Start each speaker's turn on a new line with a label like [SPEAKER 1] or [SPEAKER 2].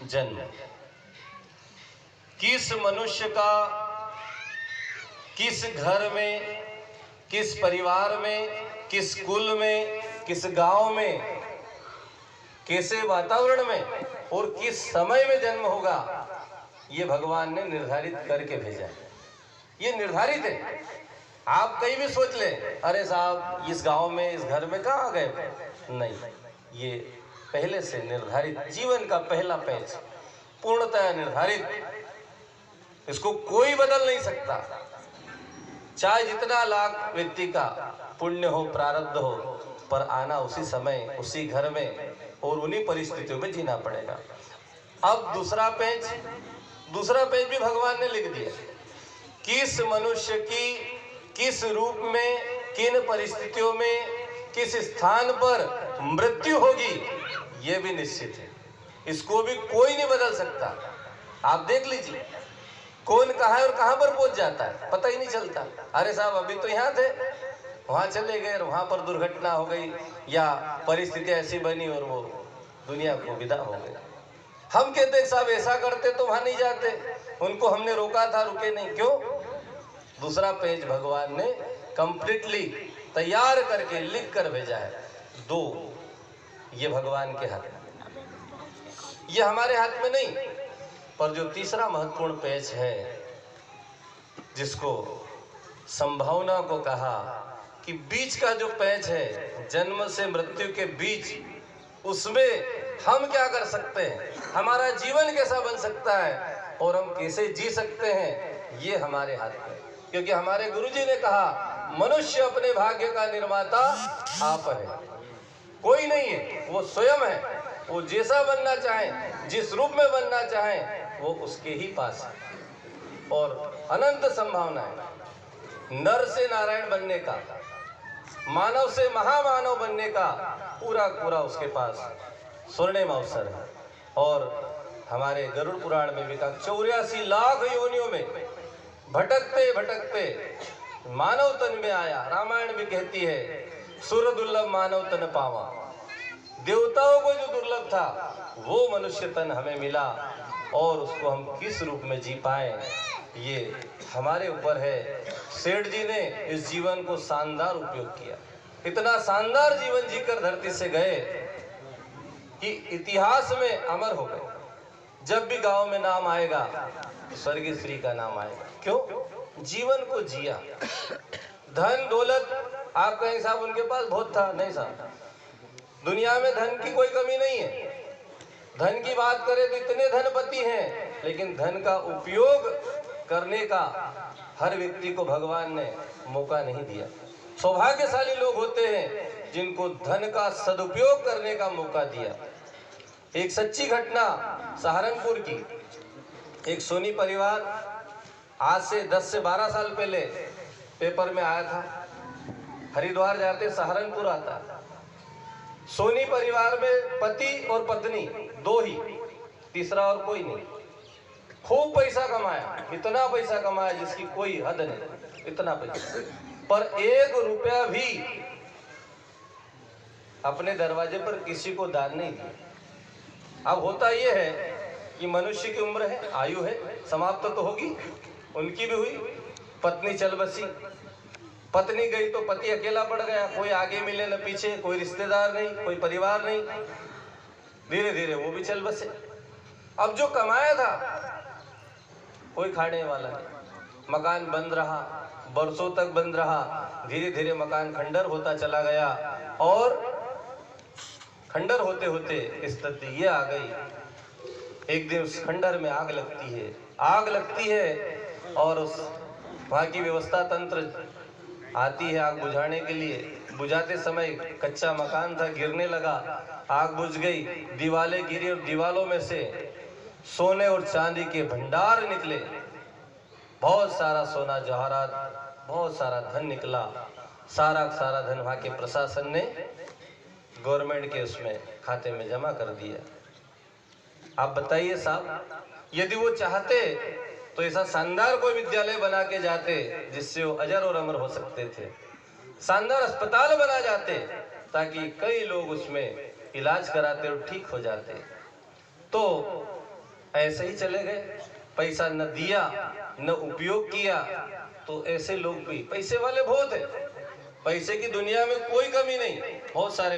[SPEAKER 1] जन्म किस मनुष्य का किस घर में, किस परिवार में, किस कुल में, किस गांव में, कैसे वातावरण में और किस समय में जन्म होगा, ये भगवान ने निर्धारित करके भेजा है। ये निर्धारित है। आप कहीं भी सोच ले, अरे साहब इस गांव में, इस घर में कहाँ गए, नहीं, ये पहले से निर्धारित, जीवन का पहला पेज पूर्णतः निर्धारित, इसको कोई बदल नहीं सकता। चाहे जितना लाख व्यक्ति का पुण्य हो, प्रारब्ध हो, पर आना उसी समय, उसी घर में और उन्हीं परिस्थितियों में जीना पड़ेगा। अब दूसरा पेज भी भगवान ने लिख दिया। किस मनुष्य की किस रूप में, किन परिस्थितियों में, किस स्थान पर मृत्यु होगी, यह भी निश्चित है। इसको भी कोई नहीं बदल सकता। आप देख लीजिए, कौन कहाँ है और कहाँ पर पहुंच जाता है, पता ही नहीं चलता। अरे साहब अभी तो यहाँ थे, वहां चले गए और वहां पर दुर्घटना हो गई या परिस्थिति ऐसी बनी और वो दुनिया को विदा हो गए। हम कहते साहब ऐसा करते तो वहां नहीं जाते, उनको हमने रोका था, रुके नहीं। क्यों? दूसरा पेज भगवान ने कंप्लीटली तैयार करके लिख कर भेजा है। दो, ये भगवान के हाथ में, ये हमारे हाथ में नहीं। पर जो तीसरा महत्वपूर्ण पेज है, जिसको संभावना को कहा कि बीच का जो पेज है, जन्म से मृत्यु के बीच, उसमें हम क्या कर सकते हैं, हमारा जीवन कैसा बन सकता है और हम कैसे जी सकते हैं, ये हमारे हाथ में। क्योंकि हमारे गुरुजी ने कहा, मनुष्य अपने भाग्य का निर्माता आप है, कोई नहीं है, वो स्वयं है। वो जैसा बनना चाहे, जिस रूप में बनना चाहे, वो उसके ही पास है। और अनंत संभावना है। नर से नारायण बनने का, मानव से महामानव बनने का पूरा पूरा उसके पास स्वर्णिम अवसर है। और हमारे गरुड़ पुराण में भी कहा, 84 लाख योनियों में भटकते भटकते मानव तन में आया। रामायण भी कहती है, सुर दुर्लभ मानव तन पावा। देवताओं को जो दुर्लभ था, वो मनुष्य तन हमें मिला, और उसको हम किस रूप में जी पाए, ये हमारे ऊपर है। सेठ जी ने इस जीवन को शानदार उपयोग किया। इतना शानदार जीवन जीकर धरती से गए कि इतिहास में अमर हो गए। जब भी गांव में नाम आएगा तो स्वर्गीय श्री का नाम आएगा। क्यों? जीवन को जिया। धन दौलत आप कहें साहब उनके पास बहुत था, नहीं साहब, दुनिया में धन की कोई कमी नहीं है। धन की बात करें तो इतने धनपति हैं, लेकिन धन का उपयोग करने का हर व्यक्ति को भगवान ने मौका नहीं दिया। सौभाग्यशाली लोग होते हैं जिनको धन का सदुपयोग करने का मौका दिया। एक सच्ची घटना सहारनपुर की, एक सोनी परिवार आज से 10 से 12 साल पहले पेपर में आया था। हरिद्वार जाते सहारनपुर आता। सोनी परिवार में पति और पत्नी दो ही, तीसरा और कोई नहीं। खूब पैसा कमाया, इतना पैसा कमाया जिसकी कोई हद नहीं, इतना पैसा, पर 1 रुपया भी अपने दरवाजे पर किसी को दान नहीं दिया। अब होता यह है कि मनुष्य की उम्र है, आयु है, समाप्त तो होगी, उनकी भी हुई। पत्नी चल बसी, पत्नी गई तो पति अकेला पड़ गया, कोई आगे मिले न पीछे, कोई रिश्तेदार नहीं, कोई परिवार नहीं। धीरे धीरे वो भी चल बसे। अब जो कमाया था कोई खाने वाला नहीं। मकान बंद रहा, बरसों तक बंद रहा। धीरे धीरे मकान खंडर होता चला गया, और खंडर होते होते स्थिति ये आ गई, एक दिन उस खंडर में आग लगती है और उस वहाँ की व्यवस्था तंत्र आती है आग बुझाने के लिए। बुझाते समय कच्चा मकान था, गिरने लगा, आग बुझ गई, दीवारें गिरी और दीवालों में से सोने और चांदी के भंडार निकले। बहुत सारा सोना जवाहरात, बहुत सारा धन निकला। सारा धन वहाँ के प्रशासन ने गवर्नमेंट के उसमें खाते में जमा कर दिया। आप बताइए साहब, यदि वो चाहते तो ऐसा शानदार कोई विद्यालय बना के जाते जिससे वो अजर और अमर हो सकते थे। शानदार अस्पताल बना जाते ताकि कई लोग उसमें इलाज कराते और ठीक हो जाते। तो ऐसे ही चले गए, पैसा न दिया न उपयोग किया। तो ऐसे लोग भी, पैसे वाले बहुत है, पैसे की दुनिया में कोई कमी नहीं, बहुत सारे